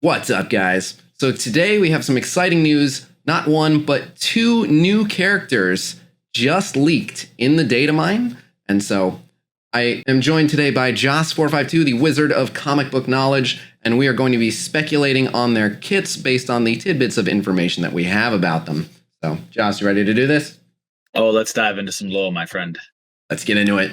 What's up, guys? So today we have some exciting news. Not one, but two new characters just leaked in the datamine. And so I am joined today by Jos452, the wizard of comic book knowledge, and we are going to be speculating on their kits based on the tidbits of information that we have about them. So, Jos, you ready to do this? Oh, let's dive into some lore, my friend. Let's get into it.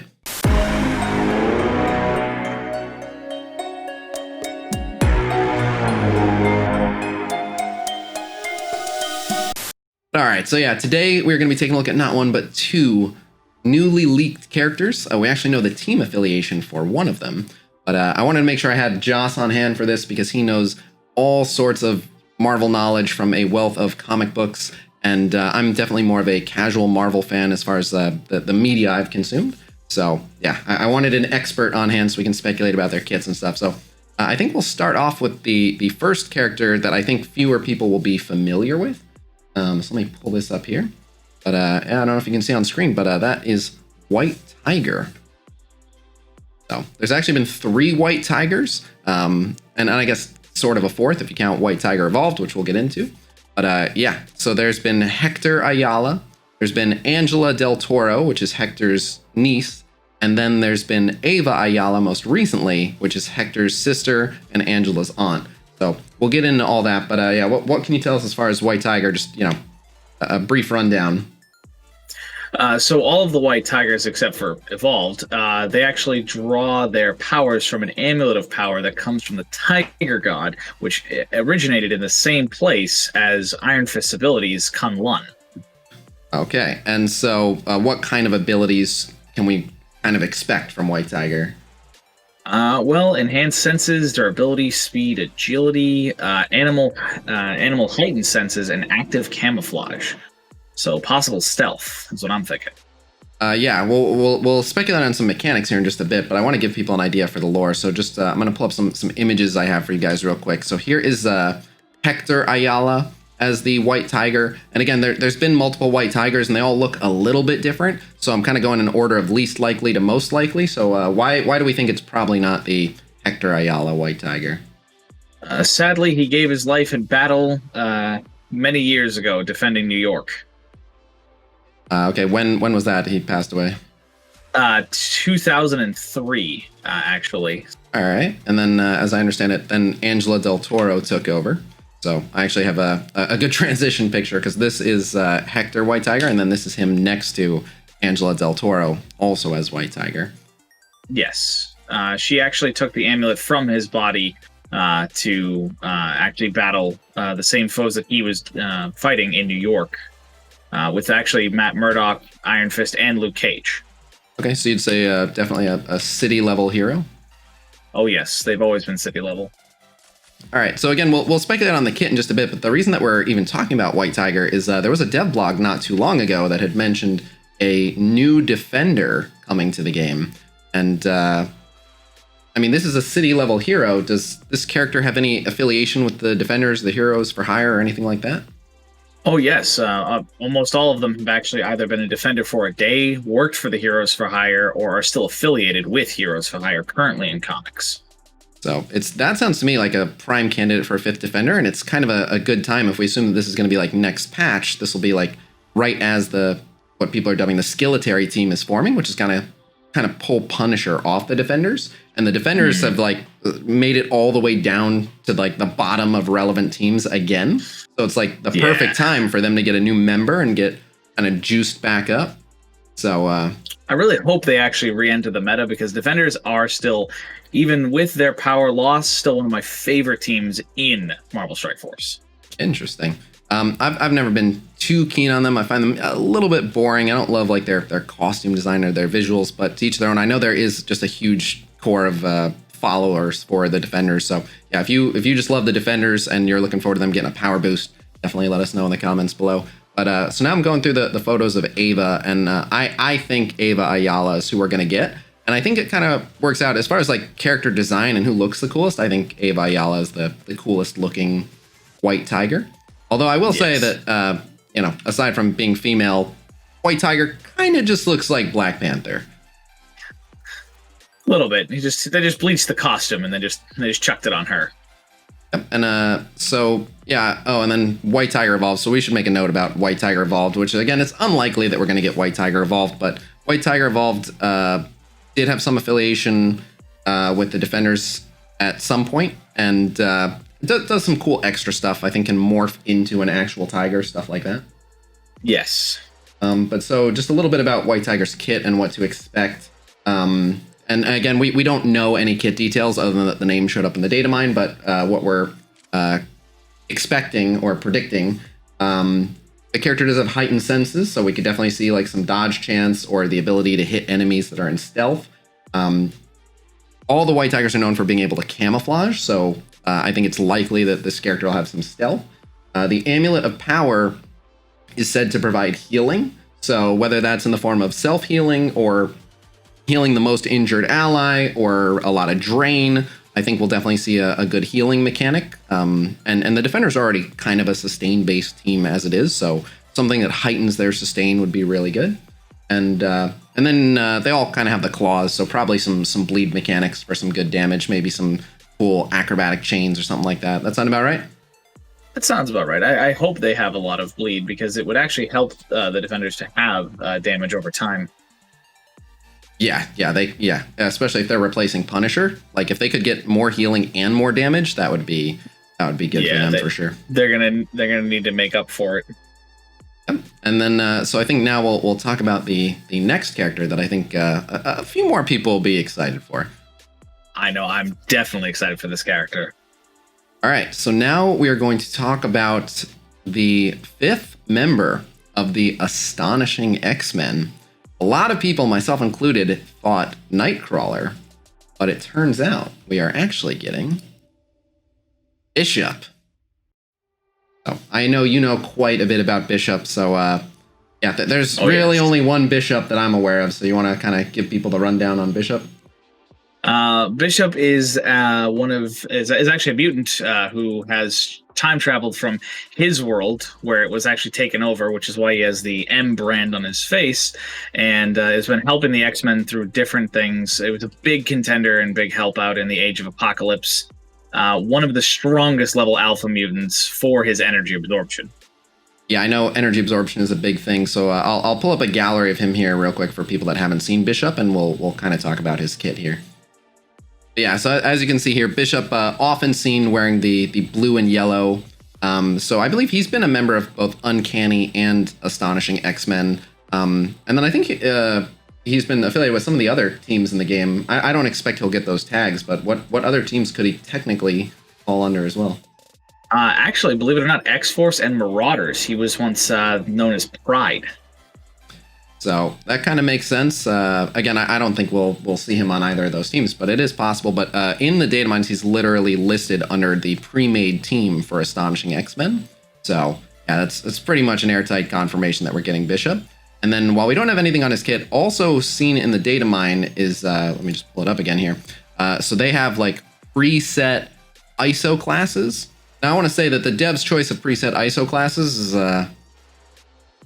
All right, so yeah, today we're going to be taking a look at not one, but two newly leaked characters. We actually know the team affiliation for one of them, but I wanted to make sure I had Jos on hand for this because he knows all sorts of Marvel knowledge from a wealth of comic books, and I'm definitely more of a casual Marvel fan as far as the media I've consumed. So yeah, I wanted an expert on hand so we can speculate about their kits and stuff. So I think we'll start off with the first character that I think fewer people will be familiar with. So let me pull this up here. But I don't know if you can see on screen, but that is White Tiger. So there's actually been 3 White Tigers, and I guess sort of a fourth if you count White Tiger Evolved, which we'll get into. But yeah, so there's been Hector Ayala, there's been Angela Del Toro, which is Hector's niece, and then there's been Ava Ayala most recently, which is Hector's sister and Angela's aunt. So we'll get into all that, but yeah, what can you tell us as far as White Tiger? Just, a brief rundown. So all of the White Tigers, except for Evolved, they actually draw their powers from an amulet of power that comes from the Tiger God, which originated in the same place as Iron Fist's abilities, Kun Lun. Okay, and so what kind of abilities can we kind of expect from White Tiger? Well, enhanced senses, durability, speed, agility, animal heightened senses, and active camouflage. So possible stealth is what I'm thinking. Yeah, we'll speculate on some mechanics here in just a bit, but I want to give people an idea for the lore. So just I'm going to pull up some images I have for you guys real quick. So here is Hector Ayala as the White Tiger, and again, there's been multiple White Tigers, and they all look a little bit different. So I'm kind of going in order of least likely to most likely. So why do we think it's probably not the Hector Ayala White Tiger? Sadly, he gave his life in battle many years ago, defending New York. Okay, when was that he passed away? 2003, actually. All right, and then as I understand it, then Angela Del Toro took over. So I actually have a good transition picture because this is Hector White Tiger, and then this is him next to Angela Del Toro, also as White Tiger. Yes. She actually took the amulet from his body to actually battle the same foes that he was fighting in New York with actually Matt Murdock, Iron Fist, and Luke Cage. Okay, so you'd say definitely a city-level hero? Oh, yes. They've always been city-level. All right, so again, we'll speculate on the kit in just a bit, but the reason that we're even talking about White Tiger is there was a dev blog not too long ago that had mentioned a new defender coming to the game. And, I mean, this is a city-level hero. Does this character have any affiliation with the defenders, the heroes for hire, or anything like that? Oh, yes. Almost all of them have actually either been a defender for a day, worked for the Heroes for Hire, or are still affiliated with Heroes for Hire currently in comics. So that sounds to me like a prime candidate for a 5th defender, and it's kind of a good time if we assume that this is going to be like next patch. This will be like right as what people are dubbing the skilletary team is forming, which is kind of pull Punisher off the defenders, and the defenders have like made it all the way down to like the bottom of relevant teams again. So it's like the perfect time for them to get a new member and get kind of juiced back up. So I really hope they actually re-enter the meta because defenders are still, even with their power loss, still one of my favorite teams in Marvel Strike Force. Interesting. I've never been too keen on them. I find them a little bit boring. I don't love like their costume design or their visuals, but to each their own. I know there is just a huge core of followers for the defenders. So yeah, if you just love the defenders and you're looking forward to them getting a power boost, definitely let us know in the comments below. But so now I'm going through the photos of Ava, and I think Ava Ayala is who we're going to get. And I think it kind of works out as far as like character design and who looks the coolest. I think Ava Ayala is the coolest looking White Tiger. Although I will say that, aside from being female, White Tiger kind of just looks like Black Panther. A little bit. They just bleached the costume and they just chucked it on her. Yep. And so yeah. Oh, and then White Tiger evolved. So we should make a note about White Tiger evolved, which again, it's unlikely that we're going to get White Tiger evolved, but White Tiger evolved did have some affiliation with the Defenders at some point, and does some cool extra stuff. I think can morph into an actual tiger, stuff like that. Yes. But so just a little bit about White Tiger's kit and what to expect. And again, we don't know any kit details other than that the name showed up in the data mine, but what we're expecting or predicting, the character does have heightened senses, so we could definitely see like some dodge chance or the ability to hit enemies that are in stealth. All the White Tigers are known for being able to camouflage, so I think it's likely that this character will have some stealth. The Amulet of Power is said to provide healing, so whether that's in the form of self-healing or healing the most injured ally or a lot of drain, I think we'll definitely see a good healing mechanic. And the Defenders are already kind of a sustain-based team as it is, so something that heightens their sustain would be really good. And then they all kind of have the claws, so probably some bleed mechanics for some good damage, maybe some cool acrobatic chains or something like that. That sound about right? That sounds about right. I hope they have a lot of bleed because it would actually help the Defenders to have damage over time. Yeah, especially if they're replacing Punisher. Like if they could get more healing and more damage, that would be good for them for sure. They're gonna need to make up for it. Yep. And then so I think now we'll talk about the next character that I think a few more people will be excited for. I know, I'm definitely excited for this character. All right, so now we are going to talk about the 5th member of the Astonishing X-Men. A lot of people, myself included, thought Nightcrawler, but it turns out we are actually getting Bishop. So I know you know quite a bit about Bishop, so there's really only one Bishop that I'm aware of, so you want to kind of give people the rundown on Bishop? Bishop is actually a mutant who has time traveled from his world where it was actually taken over, which is why he has the M brand on his face, and has been helping the X-Men through different things. It was a big contender and big help out in the Age of Apocalypse. One of the strongest level alpha mutants for his energy absorption. Yeah, I know energy absorption is a big thing, so I'll pull up a gallery of him here real quick for people that haven't seen Bishop, and we'll kind of talk about his kit here. Yeah, so as you can see here, Bishop often seen wearing the blue and yellow. So I believe he's been a member of both Uncanny and Astonishing X-Men. And then I think he's been affiliated with some of the other teams in the game. I don't expect he'll get those tags, but what other teams could he technically fall under as well? Actually, believe it or not, X-Force and Marauders. He was once known as Pride. So that kind of makes sense. Again, I don't think we'll see him on either of those teams, but it is possible. But in the data mines, he's literally listed under the pre-made team for Astonishing X-Men. So yeah, that's pretty much an airtight confirmation that we're getting Bishop. And then while we don't have anything on his kit, also seen in the data mine is, let me just pull it up again here. So they have like preset ISO classes. Now I want to say that the dev's choice of preset ISO classes is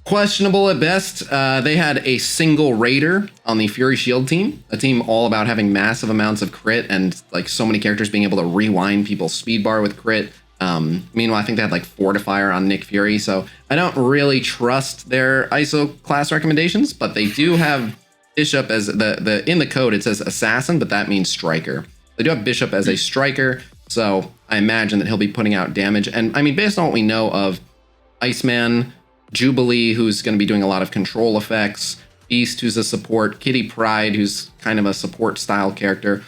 questionable at best. They had a single Raider on the Fury Shield team, a team all about having massive amounts of crit and like so many characters being able to rewind people's speed bar with crit. Meanwhile, I think they had like Fortifier on Nick Fury, so I don't really trust their ISO class recommendations, but they do have Bishop as the in the code it says Assassin, but that means Striker. They do have Bishop as a Striker, so I imagine that he'll be putting out damage. And I mean, based on what we know of Iceman, Jubilee, who's going to be doing a lot of control effects, Beast, who's a support, Kitty Pryde, who's kind of a support style character.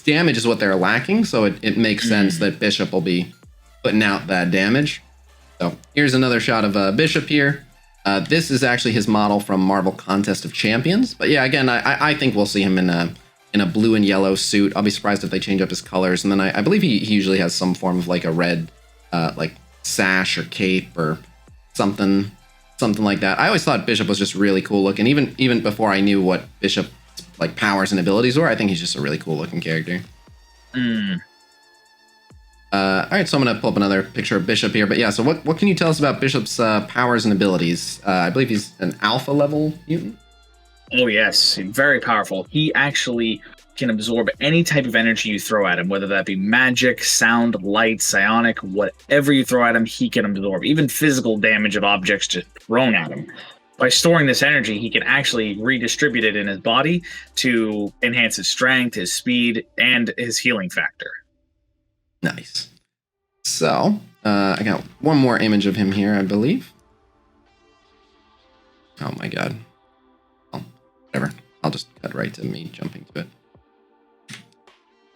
Damage is what they're lacking, so it makes sense that Bishop will be putting out that damage. So here's another shot of Bishop here. This is actually his model from Marvel Contest of Champions. But yeah, again, I think we'll see him in a blue and yellow suit. I'll be surprised if they change up his colors. And then I believe he usually has some form of like a red like sash or cape or something like that. I always thought Bishop was just really cool looking, even before I knew what Bishop's like powers and abilities were. I think he's just a really cool looking character. All right, so I'm gonna pull up another picture of Bishop here. But yeah, so what can you tell us about Bishop's powers and abilities? I believe he's an alpha level mutant. Oh yes, very powerful. He actually can absorb any type of energy you throw at him, whether that be magic, sound, light, psionic, whatever you throw at him, he can absorb. Even physical damage of objects just thrown at him. By storing this energy, he can actually redistribute it in his body to enhance his strength, his speed, and his healing factor. Nice. So, I got one more image of him here, I believe. Oh my god. Well, whatever. I'll just cut right to me jumping to it.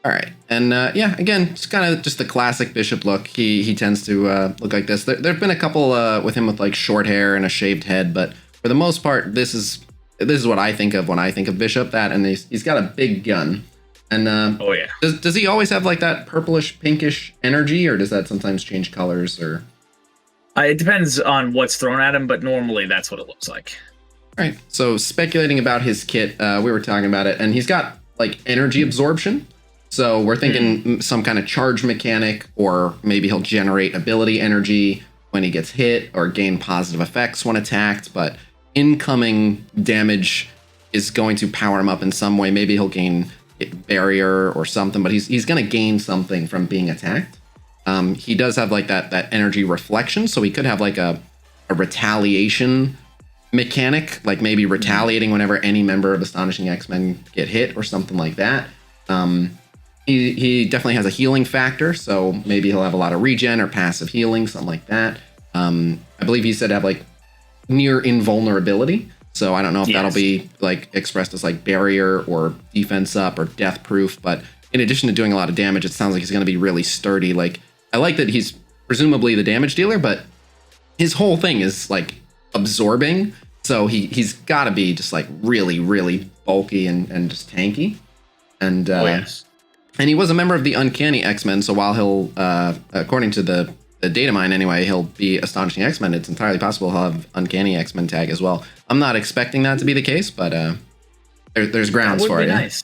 All right. And yeah, again, it's kind of just the classic bishop look. He tends to look like this. There've been a couple with him with like short hair and a shaved head, but for the most part, this is what I think of when I think of bishop. That, and he's got a big gun. And oh yeah. Does he always have like that purplish pinkish energy, or does that sometimes change colors? Or it depends on what's thrown at him, but normally that's what it looks like. All right. So speculating about his kit, we were talking about it, and he's got like energy absorption. So we're thinking some kind of charge mechanic, or maybe he'll generate ability energy when he gets hit, or gain positive effects when attacked. But incoming damage is going to power him up in some way. Maybe he'll gain barrier or something, but he's going to gain something from being attacked. He does have like that energy reflection, so he could have like a retaliation mechanic, like maybe retaliating whenever any member of Astonishing X-Men get hit or something like that. He definitely has a healing factor, so maybe he'll have a lot of regen or passive healing, something like that. I believe he said to have like near invulnerability, so I don't know if that'll be like expressed as like barrier or defense up or death proof, but in addition to doing a lot of damage, it sounds like he's going to be really sturdy. Like, I like that he's presumably the damage dealer, but his whole thing is like absorbing, so he's got to be just like really, really bulky and just tanky. And and he was a member of the Uncanny X-Men, so while he'll according to the datamine anyway, he'll be Astonishing X-Men, it's entirely possible he'll have Uncanny X-Men tag as well. I'm not expecting that to be the case, but there's grounds for it. Nice.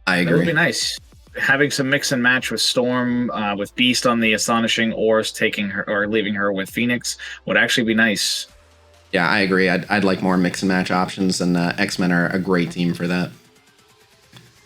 I agree. That would be nice. Having some mix and match with Storm, with Beast on the Astonishing, or taking her or leaving her with Phoenix would actually be nice. Yeah, I agree. I'd like more mix and match options, and X-Men are a great team for that.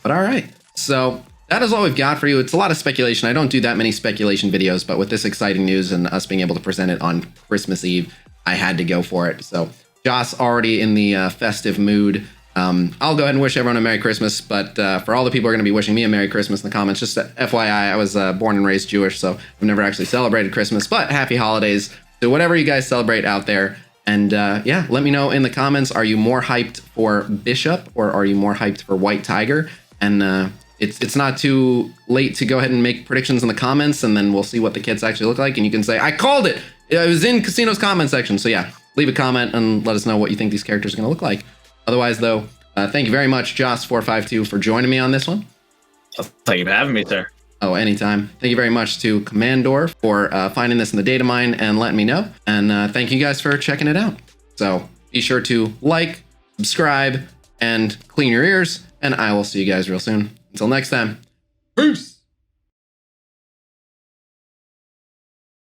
But all right, so that is all we've got for you. It's a lot of speculation. I don't do that many speculation videos, but with this exciting news and us being able to present it on Christmas Eve, I had to go for it. So Jos already in the festive mood. I'll go ahead and wish everyone a Merry Christmas, but for all the people who are going to be wishing me a Merry Christmas in the comments, just FYI, I was born and raised Jewish, so I've never actually celebrated Christmas, but happy holidays to whatever you guys celebrate out there. And yeah, let me know in the comments, are you more hyped for Bishop or are you more hyped for White Tiger? And it's not too late to go ahead and make predictions in the comments, and then we'll see what the kits actually look like, and you can say, I called it! It was in Khasino's comment section. So yeah, leave a comment and let us know what you think these characters are going to look like. Otherwise, though, thank you very much, Jos452, for joining me on this one. Thank you for having me, sir. Oh, anytime. Thank you very much to Commandor for finding this in the data mine and letting me know. And thank you guys for checking it out. So be sure to like, subscribe, and clean your ears. And I will see you guys real soon. Until next time, peace!